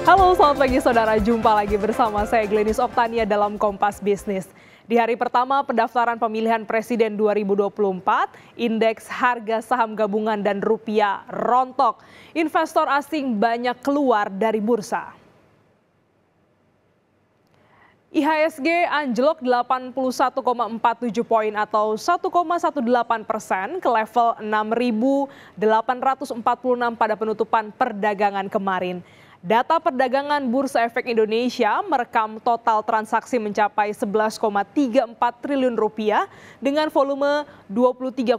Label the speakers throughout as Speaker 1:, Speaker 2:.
Speaker 1: Halo, selamat pagi saudara. Jumpa lagi bersama saya Glenis Oktania dalam Kompas Bisnis. Di hari pertama pendaftaran pemilihan presiden 2024, indeks harga saham gabungan dan rupiah rontok. Investor asing banyak keluar dari bursa. IHSG anjlok 81,47 poin atau 1,18% ke level 6.846 pada penutupan perdagangan kemarin. Data perdagangan Bursa Efek Indonesia merekam total transaksi mencapai 11,34 triliun rupiah dengan volume 23,8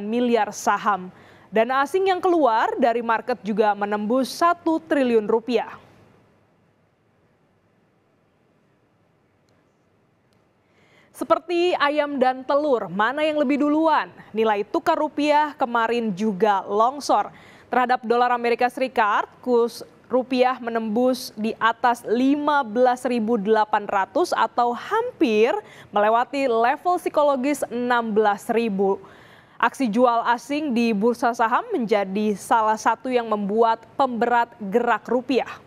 Speaker 1: miliar saham. Dana asing yang keluar dari market juga menembus 1 triliun rupiah. Seperti ayam dan telur, mana yang lebih duluan? Nilai tukar rupiah kemarin juga longsor. Terhadap dolar Amerika Serikat, kurs rupiah menembus di atas 15.800 atau hampir melewati level psikologis 16.000. Aksi jual asing di bursa saham menjadi salah satu yang membuat pemberat gerak rupiah.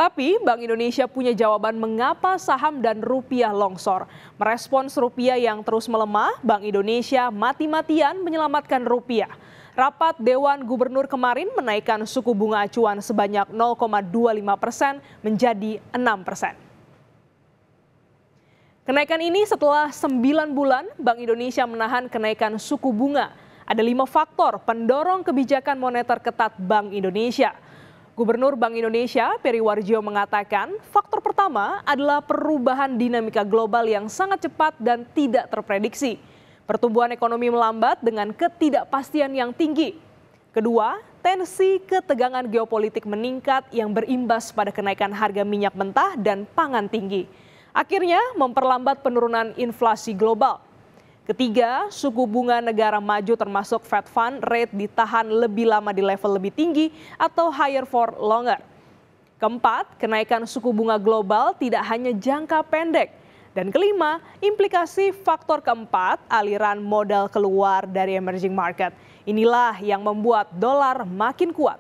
Speaker 1: Tapi Bank Indonesia punya jawaban mengapa saham dan rupiah longsor. Merespons rupiah yang terus melemah, Bank Indonesia mati-matian menyelamatkan rupiah. Rapat Dewan Gubernur kemarin menaikkan suku bunga acuan sebanyak 0,25% menjadi 6%. Kenaikan ini setelah 9 bulan Bank Indonesia menahan kenaikan suku bunga. Ada 5 faktor pendorong kebijakan moneter ketat Bank Indonesia. Gubernur Bank Indonesia Peri Warjio mengatakan faktor pertama adalah perubahan dinamika global yang sangat cepat dan tidak terprediksi. Pertumbuhan ekonomi melambat dengan ketidakpastian yang tinggi. Kedua, tensi ketegangan geopolitik meningkat yang berimbas pada kenaikan harga minyak mentah dan pangan tinggi. Akhirnya memperlambat penurunan inflasi global. Ketiga, suku bunga negara maju termasuk Fed Fund Rate ditahan lebih lama di level lebih tinggi atau higher for longer. Keempat, kenaikan suku bunga global tidak hanya jangka pendek. Dan kelima, implikasi faktor keempat, aliran modal keluar dari emerging market. Inilah yang membuat dolar makin kuat.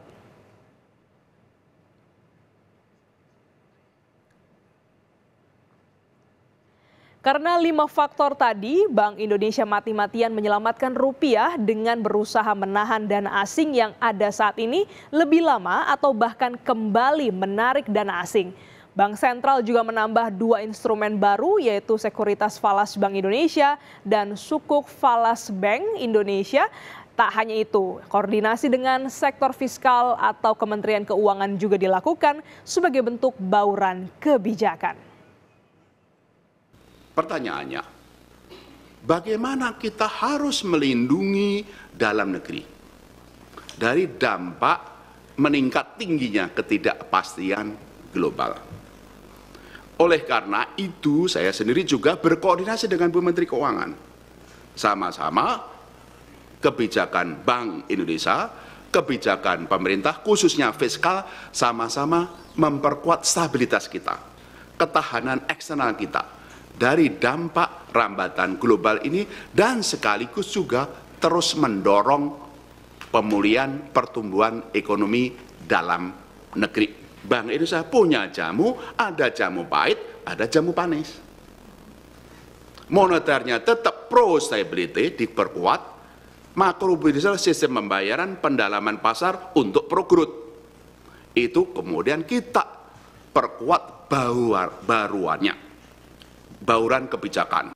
Speaker 1: Karena 5 faktor tadi, Bank Indonesia mati-matian menyelamatkan rupiah dengan berusaha menahan dana asing yang ada saat ini lebih lama atau bahkan kembali menarik dana asing. Bank Sentral juga menambah 2 instrumen baru yaitu Sekuritas Falas Bank Indonesia dan Sukuk Falas Bank Indonesia. Tak hanya itu, koordinasi dengan sektor fiskal atau Kementerian Keuangan juga dilakukan sebagai bentuk bauran kebijakan.
Speaker 2: Pertanyaannya, bagaimana kita harus melindungi dalam negeri dari dampak meningkat tingginya ketidakpastian global? Oleh karena itu, saya sendiri juga berkoordinasi dengan Bu Menteri Keuangan. Sama-sama kebijakan Bank Indonesia, kebijakan pemerintah khususnya fiskal sama-sama memperkuat stabilitas kita, ketahanan eksternal kita dari dampak rambatan global ini dan sekaligus juga terus mendorong pemulihan pertumbuhan ekonomi dalam negeri. Bank Indonesia punya jamu, ada jamu pahit, ada jamu manis. Moneternya tetap pro stability diperkuat, makrobudensial sistem pembayaran, pendalaman pasar untuk pro growth. Itu kemudian kita perkuat baruannya. Bauran kebijakan.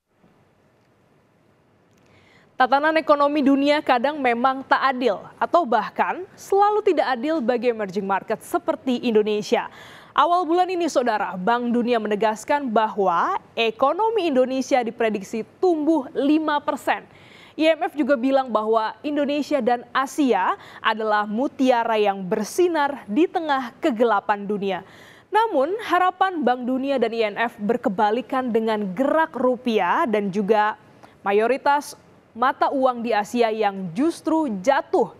Speaker 1: Tatanan ekonomi dunia kadang memang tak adil atau bahkan selalu tidak adil bagi emerging market seperti Indonesia. Awal bulan ini saudara, Bank Dunia menegaskan bahwa ekonomi Indonesia diprediksi tumbuh 5%. IMF juga bilang bahwa Indonesia dan Asia adalah mutiara yang bersinar di tengah kegelapan dunia. Namun harapan Bank Dunia dan IMF berkebalikan dengan gerak rupiah dan juga mayoritas mata uang di Asia yang justru jatuh.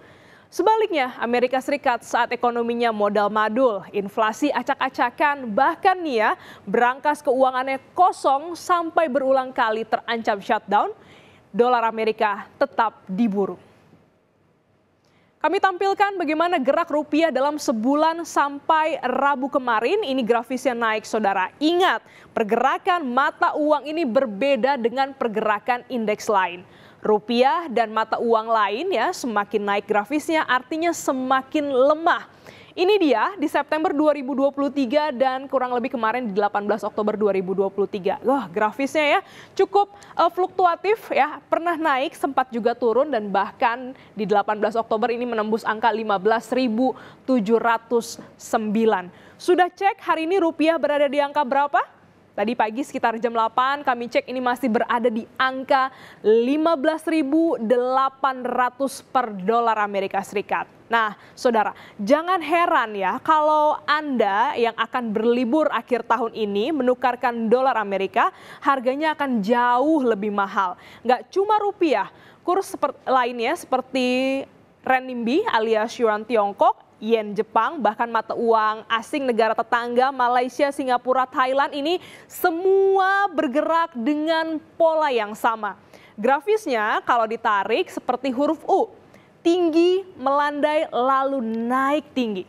Speaker 1: Sebaliknya, Amerika Serikat saat ekonominya modal madul, inflasi acak-acakan, bahkan nih ya, berangkas keuangannya kosong sampai berulang kali terancam shutdown, dolar Amerika tetap diburu. Kami tampilkan bagaimana gerak rupiah dalam sebulan sampai Rabu kemarin. Ini grafisnya naik, saudara. Ingat, pergerakan mata uang ini berbeda dengan pergerakan indeks lain. Rupiah dan mata uang lain ya semakin naik grafisnya, artinya semakin lemah. Ini dia di September 2023 dan kurang lebih kemarin di 18 Oktober 2023. Wah, grafisnya ya cukup fluktuatif ya, pernah naik, sempat juga turun dan bahkan di 18 Oktober ini menembus angka 15.709. Sudah cek hari ini rupiah berada di angka berapa? Tadi pagi sekitar jam 8 kami cek ini masih berada di angka 15.800 per dolar Amerika Serikat. Nah, saudara, jangan heran ya kalau Anda yang akan berlibur akhir tahun ini menukarkan dolar Amerika, harganya akan jauh lebih mahal. Nggak cuma rupiah, kurs lainnya seperti renminbi alias yuan Tiongkok, yen Jepang, bahkan mata uang asing negara tetangga Malaysia, Singapura, Thailand ini semua bergerak dengan pola yang sama. Grafisnya kalau ditarik seperti huruf U, tinggi, melandai, lalu naik tinggi.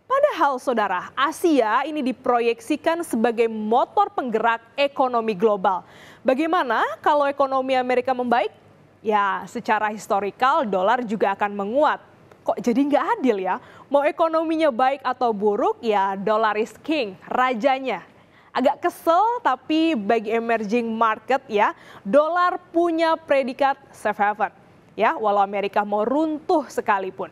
Speaker 1: Padahal saudara, Asia ini diproyeksikan sebagai motor penggerak ekonomi global. Bagaimana kalau ekonomi Amerika membaik? Ya, secara historikal dolar juga akan menguat. Kok jadi nggak adil ya? Mau ekonominya baik atau buruk, ya dollar is king, rajanya. Agak kesel, tapi bagi emerging market ya, dolar punya predikat safe haven. Ya, walau Amerika mau runtuh sekalipun.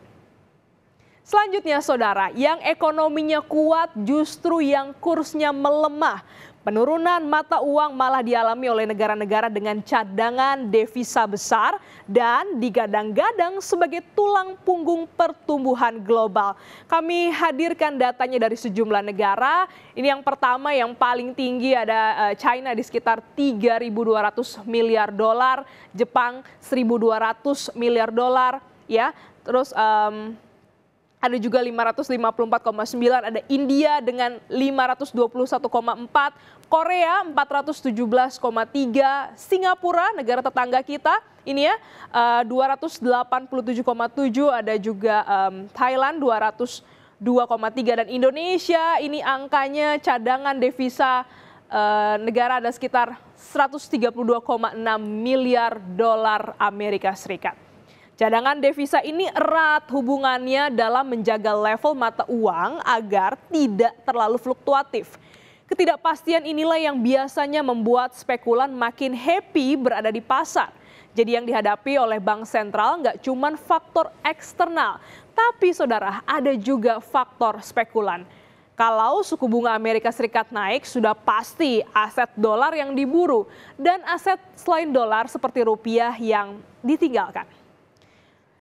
Speaker 1: Selanjutnya saudara, yang ekonominya kuat justru yang kursnya melemah. Penurunan mata uang malah dialami oleh negara-negara dengan cadangan devisa besar dan digadang-gadang sebagai tulang punggung pertumbuhan global. Kami hadirkan datanya dari sejumlah negara. Ini yang pertama yang paling tinggi ada China di sekitar 3.200 miliar dolar, Jepang 1.200 miliar dolar, ya. Terus ada juga 554,9, ada India dengan 521,4, Korea 417,3, Singapura negara tetangga kita ini ya 287,7, ada juga Thailand 202,3 dan Indonesia ini angkanya cadangan devisa negara ada sekitar 132,6 miliar dolar Amerika Serikat. Cadangan devisa ini erat hubungannya dalam menjaga level mata uang agar tidak terlalu fluktuatif. Ketidakpastian inilah yang biasanya membuat spekulan makin happy berada di pasar. Jadi yang dihadapi oleh bank sentral nggak cuma faktor eksternal, tapi saudara ada juga faktor spekulan. Kalau suku bunga Amerika Serikat naik, sudah pasti aset dolar yang diburu dan aset selain dolar seperti rupiah yang ditinggalkan.